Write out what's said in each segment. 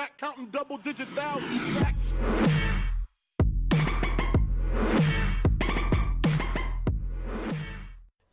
back counting double-digit thousand stacks.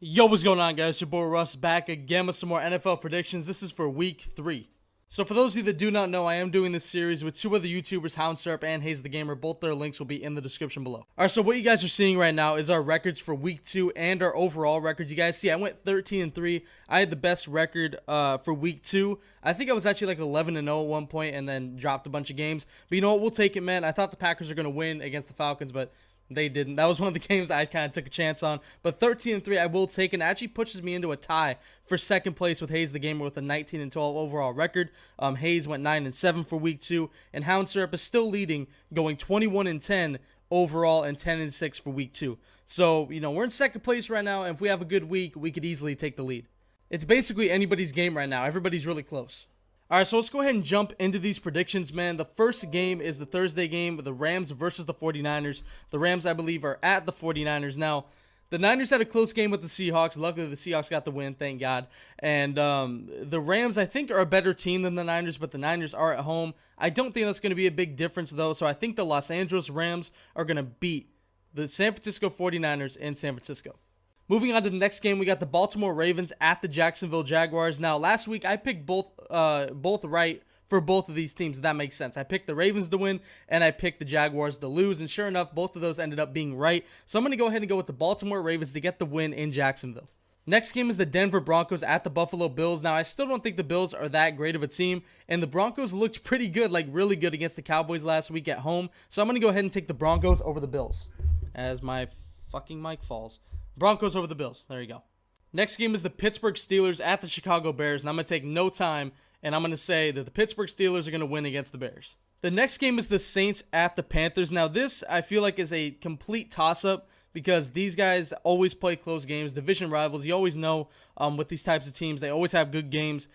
Yo, what's going on, guys? Your boy Russ back again with some more NFL predictions. This is for week 3. So for those of you that do not know, I am doing this series with two other YouTubers, HoundSyrup and HayesThe Gamer. Both their links will be in the description below. Alright, so what you guys are seeing right now is our records for week 2 and our overall records. You guys see, I went 13-3. I had the best record for week 2. I think I was actually like 11-0 at one point and then dropped a bunch of games. But you know what? We'll take it, man. I thought the Packers were going to win against the Falcons, but they didn't. That was one of the games I kind of took a chance on. But 13-3, I will take, and it actually pushes me into a tie for second place with HayesThe Gamer with a 19-12 overall record. Hayes went 9-7 for week 2, and HoundSyrup is still leading, going 21-10 overall and 10-6 for week 2. So, you know, we're in second place right now, and if we have a good week, we could easily take the lead. It's basically anybody's game right now. Everybody's really close. Alright, so let's go ahead and jump into these predictions, man. The first game is the Thursday game with the Rams versus the 49ers. The Rams, I believe, are at the 49ers. Now, the Niners had a close game with the Seahawks. Luckily, the Seahawks got the win, thank God. And the Rams, I think, are a better team than the Niners, but the Niners are at home. I don't think that's going to be a big difference, though. So I think the Los Angeles Rams are going to beat the San Francisco 49ers in San Francisco. Moving on to the next game, we got the Baltimore Ravens at the Jacksonville Jaguars. Now, last week, I picked both right for both of these teams, if that makes sense. I picked the Ravens to win, and I picked the Jaguars to lose, and sure enough, both of those ended up being right. So I'm going to go ahead and go with the Baltimore Ravens to get the win in Jacksonville. Next game is the Denver Broncos at the Buffalo Bills. Now, I still don't think the Bills are that great of a team, and the Broncos looked pretty good, like really good against the Cowboys last week at home. So I'm going to go ahead and take the Broncos over the Bills as my fucking mic falls. Broncos over the Bills. There you go. Next game is the Pittsburgh Steelers at the Chicago Bears, and I'm going to take no time, and I'm going to say that the Pittsburgh Steelers are going to win against the Bears. The next game is the Saints at the Panthers. Now, this, I feel like, is a complete toss-up because these guys always play close games, division rivals. You always know with these types of teams, they always have good games.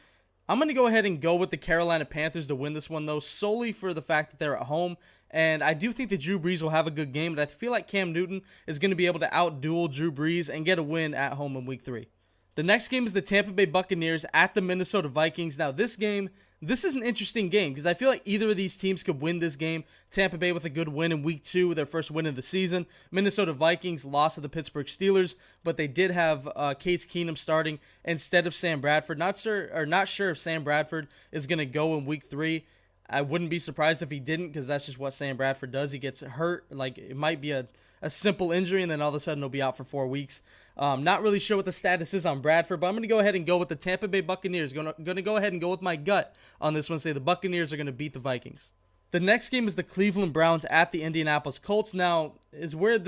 I'm going to go ahead and go with the Carolina Panthers to win this one, though, solely for the fact that they're at home. And I do think that Drew Brees will have a good game, but I feel like Cam Newton is going to be able to outduel Drew Brees and get a win at home in week 3. The next game is the Tampa Bay Buccaneers at the Minnesota Vikings. Now, this is an interesting game because I feel like either of these teams could win this game. Tampa Bay with a good win in week 2, their first win of the season. Minnesota Vikings lost to the Pittsburgh Steelers, but they did have Case Keenum starting instead of Sam Bradford. Not sure if Sam Bradford is going to go in week 3. I wouldn't be surprised if he didn't because that's just what Sam Bradford does. He gets hurt. Like, it might be a simple injury, and then all of a sudden he'll be out for 4 weeks. Not really sure what the status is on Bradford, but I'm going to go ahead and go with the Tampa Bay Buccaneers. Going to go ahead and go with my gut on this one. Say the Buccaneers are going to beat the Vikings. The next game is the Cleveland Browns at the Indianapolis Colts. Now, as weird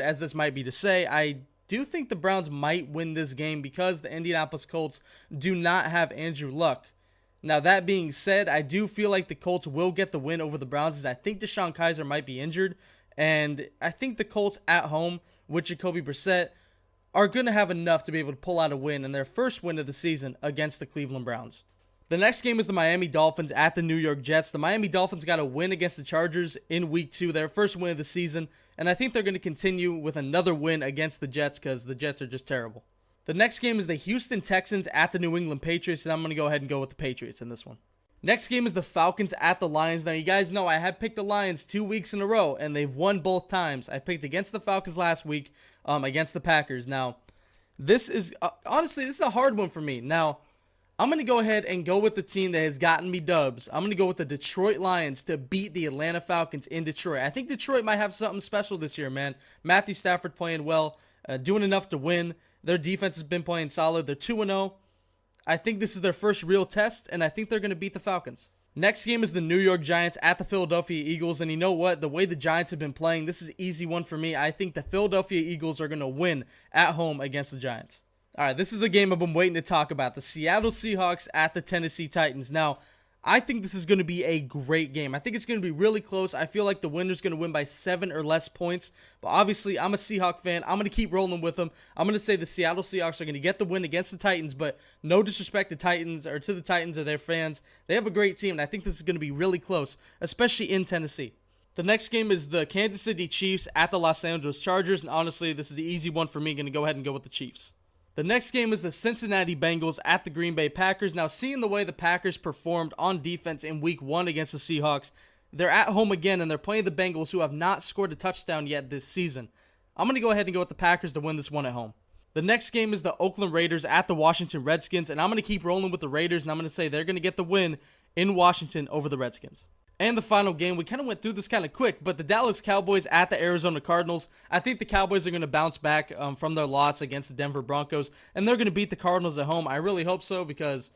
as this might be to say, I do think the Browns might win this game because the Indianapolis Colts do not have Andrew Luck. Now, that being said, I do feel like the Colts will get the win over the Browns as I think Deshaun Kaiser might be injured. And I think the Colts at home with Jacoby Brissett are going to have enough to be able to pull out a win in their first win of the season against the Cleveland Browns. The next game is the Miami Dolphins at the New York Jets. The Miami Dolphins got a win against the Chargers in week 2, their first win of the season. And I think they're going to continue with another win against the Jets because the Jets are just terrible. The next game is the Houston Texans at the New England Patriots, and I'm going to go ahead and go with the Patriots in this one. Next game is the Falcons at the Lions. Now, you guys know I have picked the Lions 2 weeks in a row, and they've won both times. I picked against the Falcons last week, against the Packers. Now, this is, honestly, this is a hard one for me. Now, I'm going to go ahead and go with the team that has gotten me dubs. I'm going to go with the Detroit Lions to beat the Atlanta Falcons in Detroit. I think Detroit might have something special this year, man. Matthew Stafford playing well, doing enough to win. Their defense has been playing solid. They're 2-0. I think this is their first real test, and I think they're going to beat the Falcons. Next game is the New York Giants at the Philadelphia Eagles, and you know what? The way the Giants have been playing, this is an easy one for me. I think the Philadelphia Eagles are going to win at home against the Giants. All right, this is a game I've been waiting to talk about. The Seattle Seahawks at the Tennessee Titans. Now, I think this is going to be a great game. I think it's going to be really close. I feel like the winner's going to win by 7 or less points. But obviously, I'm a Seahawk fan. I'm going to keep rolling with them. I'm going to say the Seattle Seahawks are going to get the win against the Titans. But no disrespect to the Titans or their fans. They have a great team, and I think this is going to be really close, especially in Tennessee. The next game is the Kansas City Chiefs at the Los Angeles Chargers. And honestly, this is the easy one for me. Going to go ahead and go with the Chiefs. The next game is the Cincinnati Bengals at the Green Bay Packers. Now, seeing the way the Packers performed on defense in week 1 against the Seahawks, they're at home again, and they're playing the Bengals, who have not scored a touchdown yet this season. I'm going to go ahead and go with the Packers to win this one at home. The next game is the Oakland Raiders at the Washington Redskins, and I'm going to keep rolling with the Raiders, and I'm going to say they're going to get the win in Washington over the Redskins. And the final game, we kind of went through this kind of quick, but the Dallas Cowboys at the Arizona Cardinals. I think the Cowboys are going to bounce back from their loss against the Denver Broncos, and they're going to beat the Cardinals at home. I really hope so, because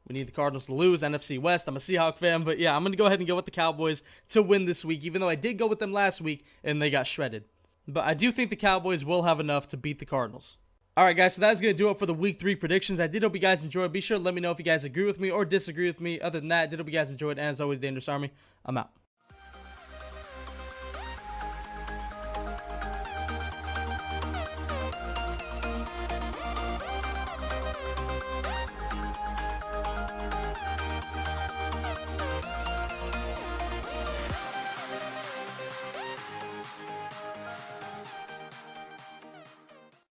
we need the Cardinals to lose. NFC West, I'm a Seahawks fan, but yeah, I'm going to go ahead and go with the Cowboys to win this week, even though I did go with them last week, and they got shredded. But I do think the Cowboys will have enough to beat the Cardinals. Alright guys, so that's going to do it for the week 3 predictions. I did hope you guys enjoyed. Be sure to let me know if you guys agree with me or disagree with me. Other than that, I did hope you guys enjoyed. And as always, Dangerous Army, I'm out.